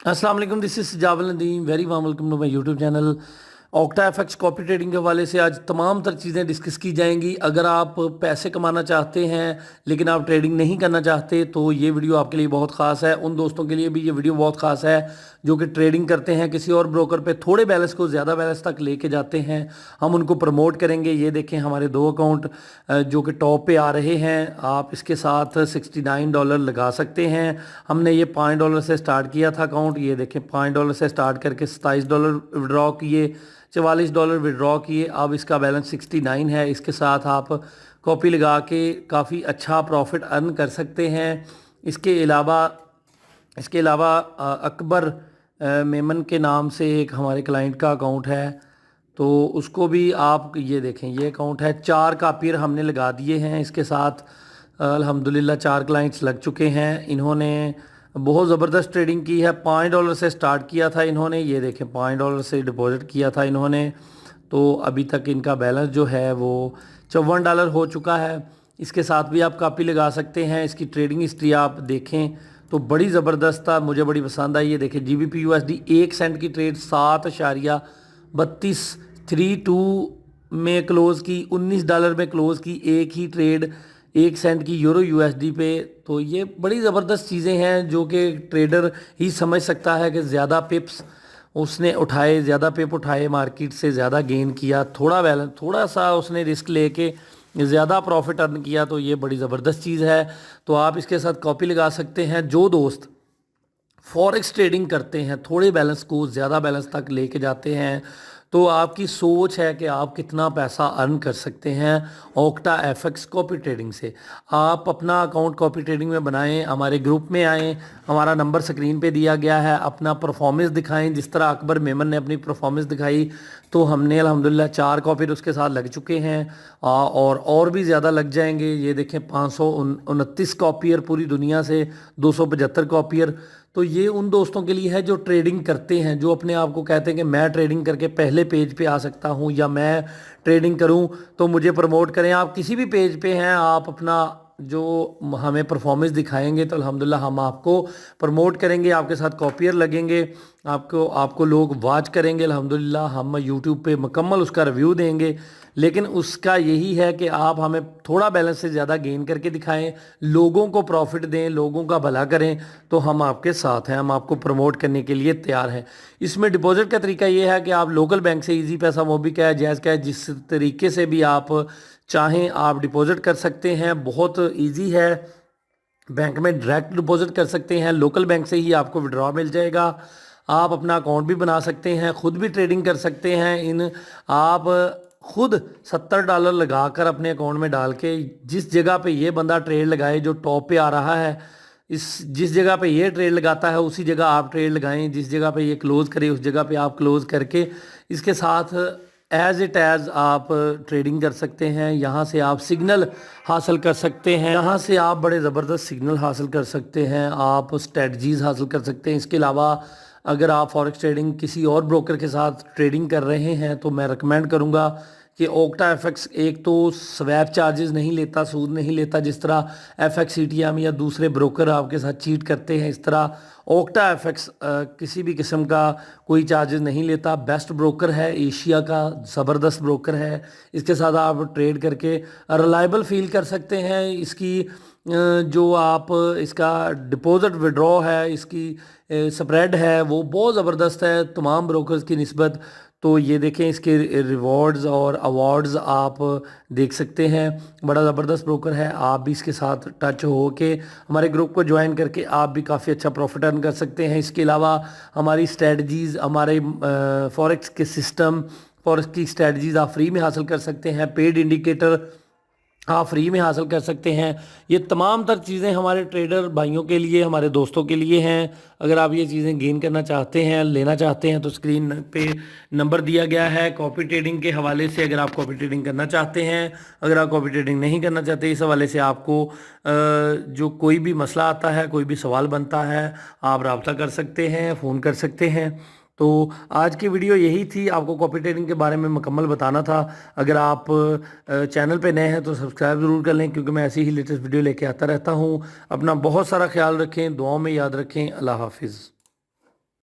अस्सलाम वालेकुम, this is Jawal Nadeem, very warm welcome to my YouTube channel. Octa FX copy trading के हवाले से आज तमाम तर चीज़ें डिस्कस की जाएंगी। अगर आप पैसे कमाना चाहते हैं लेकिन आप ट्रेडिंग नहीं करना चाहते तो ये वीडियो आपके लिए बहुत ख़ास है। उन दोस्तों के लिए भी ये वीडियो बहुत ख़ास है जो कि ट्रेडिंग करते हैं, किसी और ब्रोकर पे थोड़े बैलेंस को ज़्यादा बैलेंस तक लेके जाते हैं। हम उनको प्रमोट करेंगे। ये देखें हमारे 2 अकाउंट जो कि टॉप पे आ रहे हैं। आप इसके साथ $69 लगा सकते हैं। हमने ये $5 से स्टार्ट किया था अकाउंट। ये देखें $5 से स्टार्ट करके $27 विड्रॉ किए, $44 विड्रॉ किए। अब इसका बैलेंस 69 है। इसके साथ आप कॉपी लगा के काफ़ी अच्छा प्रॉफिट अर्न कर सकते हैं। इसके अलावा अकबर मेमन के नाम से एक हमारे क्लाइंट का अकाउंट है, तो उसको भी आप ये देखें, ये अकाउंट है। 4 कापियर हमने लगा दिए हैं। इसके साथ अल्हम्दुलिल्लाह 4 क्लाइंट्स लग चुके हैं। इन्होंने बहुत ज़बरदस्त ट्रेडिंग की है। $5 से स्टार्ट किया था इन्होंने। ये देखें $5 से डिपॉजिट किया था इन्होंने, तो अभी तक इनका बैलेंस जो है वो $54 हो चुका है। इसके साथ भी आप कापी लगा सकते हैं। इसकी ट्रेडिंग हिस्ट्री आप देखें तो बड़ी ज़बरदस्त था, मुझे बड़ी पसंद आई। ये देखें GBP USD 1 सेंट की ट्रेड 7.3232 में क्लोज़ की, $19 में क्लोज़ की एक ही ट्रेड 1 सेंट की यूरो USD पे। तो ये बड़ी ज़बरदस्त चीज़ें हैं जो कि ट्रेडर ही समझ सकता है कि ज़्यादा पिप्स उसने उठाए, ज़्यादा पिप उठाए, मार्केट से ज़्यादा गेन किया, थोड़ा बैलेंस, थोड़ा सा उसने रिस्क लेके ज़्यादा प्रॉफिट अर्न किया, तो ये बड़ी ज़बरदस्त चीज़ है। तो आप इसके साथ कॉपी लगा सकते हैं। जो दोस्त फॉरेक्स ट्रेडिंग करते हैं, थोड़े बैलेंस को ज़्यादा बैलेंस तक लेके जाते हैं, तो आपकी सोच है कि आप कितना पैसा अर्न कर सकते हैं ऑक्टा एफएक्स कॉपी ट्रेडिंग से। आप अपना अकाउंट कॉपी ट्रेडिंग में बनाएं, हमारे ग्रुप में आएँ, हमारा नंबर स्क्रीन पे दिया गया है। अपना परफॉर्मेंस दिखाएं, जिस तरह अकबर मेमन ने अपनी परफॉर्मेंस दिखाई, तो हमने अल्हम्दुलिल्लाह 4 कॉपी उसके साथ लग चुके हैं और भी ज़्यादा लग जाएंगे। ये देखें 529 कॉपियर पूरी दुनिया से, 275 कॉपियर। तो ये उन दोस्तों के लिए है जो ट्रेडिंग करते हैं, जो अपने आप को कहते हैं कि मैं ट्रेडिंग करके पहले पेज पे आ सकता हूं, या मैं ट्रेडिंग करूं तो मुझे प्रमोट करें। आप किसी भी पेज पे हैं, आप अपना जो हमें परफॉर्मेंस दिखाएंगे तो अल्हम्दुलिल्लाह हम आपको प्रमोट करेंगे, आपके साथ कॉपियर लगेंगे, आपको लोग वॉच करेंगे। अल्हम्दुलिल्लाह हम यूट्यूब पे मुकम्मल उसका रिव्यू देंगे, लेकिन उसका यही है कि आप हमें थोड़ा बैलेंस से ज़्यादा गेन करके दिखाएं, लोगों को प्रॉफिट दें, लोगों का भला करें, तो हम आपके साथ हैं, हम आपको प्रमोट करने के लिए तैयार हैं। इसमें डिपॉजिट का तरीका ये है कि आप लोकल बैंक से इजी पैसा, मोबी का है, जैज़ का है, जिस तरीके से भी आप चाहें आप डिपॉजिट कर सकते हैं। बहुत ईजी है। बैंक में डायरेक्ट डिपॉजिट कर सकते हैं, लोकल बैंक से ही आपको विड्रॉ मिल जाएगा। आप अपना अकाउंट भी बना सकते हैं, खुद भी ट्रेडिंग कर सकते हैं। आप खुद $70 लगाकर अपने अकाउंट में डाल के, जिस जगह पे ये बंदा ट्रेड लगाए जो टॉप पे आ रहा है, जिस जगह पे ये ट्रेड लगाता है उसी जगह आप ट्रेड लगाएं। जिस जगह पे ये क्लोज़ करे उस जगह पे आप क्लोज़ करके इसके साथ एज इट एज आप ट्रेडिंग कर सकते हैं। यहाँ से आप सिग्नल हासिल कर सकते हैं, यहाँ से आप बड़े ज़बरदस्त सिग्नल हासिल कर सकते हैं, आप स्ट्रेटजीज़ हासिल कर सकते हैं। इसके अलावा अगर आप फॉरेक्स ट्रेडिंग किसी और ब्रोकर के साथ ट्रेडिंग कर रहे हैं तो मैं रिकमेंड करूँगा कि ऑक्टा एफएक्स एक तो स्वैप चार्जेस नहीं लेता, सूद नहीं लेता, जिस तरह FXCTM या दूसरे ब्रोकर आपके साथ चीट करते हैं, इस तरह ऑक्टा एफएक्स किसी भी किस्म का कोई चार्जेस नहीं लेता। बेस्ट ब्रोकर है, एशिया का ज़बरदस्त ब्रोकर है। इसके साथ आप ट्रेड करके रिलायबल फील कर सकते हैं। इसकी जो आप इसका डिपॉजिट विड्रॉ है, इसकी स्प्रेड है, वो बहुत ज़बरदस्त है तमाम ब्रोकर्स की निस्बत। तो ये देखें इसके रिवॉर्ड्स और अवार्ड्स आप देख सकते हैं, बड़ा ज़बरदस्त ब्रोकर है। आप भी इसके साथ टच हो के हमारे ग्रुप को ज्वाइन करके आप भी काफ़ी अच्छा प्रॉफिट अर्न कर सकते हैं। इसके अलावा हमारी स्ट्रेटजीज़, हमारे फॉरेक्स के सिस्टम, फॉरेक्स की स्ट्रेटजीज़ आप फ्री में हासिल कर सकते हैं। पेड इंडिकेटर आप फ्री में हासिल कर सकते हैं। ये तमाम तर चीज़ें हमारे ट्रेडर भाइयों के लिए, हमारे दोस्तों के लिए हैं। अगर आप ये चीज़ें गेन करना चाहते हैं, लेना चाहते हैं, तो स्क्रीन पे नंबर दिया गया है कॉपी ट्रेडिंग के हवाले से। अगर आप कॉपी ट्रेडिंग करना चाहते हैं, अगर आप कॉपी ट्रेडिंग नहीं करना चाहते, इस हवाले से आपको जो कोई भी मसला आता है, कोई भी सवाल बनता है, आप रब्ता कर सकते हैं, फ़ोन कर सकते हैं। तो आज की वीडियो यही थी, आपको कॉपी ट्रेडिंग के बारे में मुकम्मल बताना था। अगर आप चैनल पे नए हैं तो सब्सक्राइब ज़रूर कर लें, क्योंकि मैं ऐसी ही लेटेस्ट वीडियो लेके आता रहता हूँ। अपना बहुत सारा ख्याल रखें, दुआओं में याद रखें। अल्लाह हाफिज़।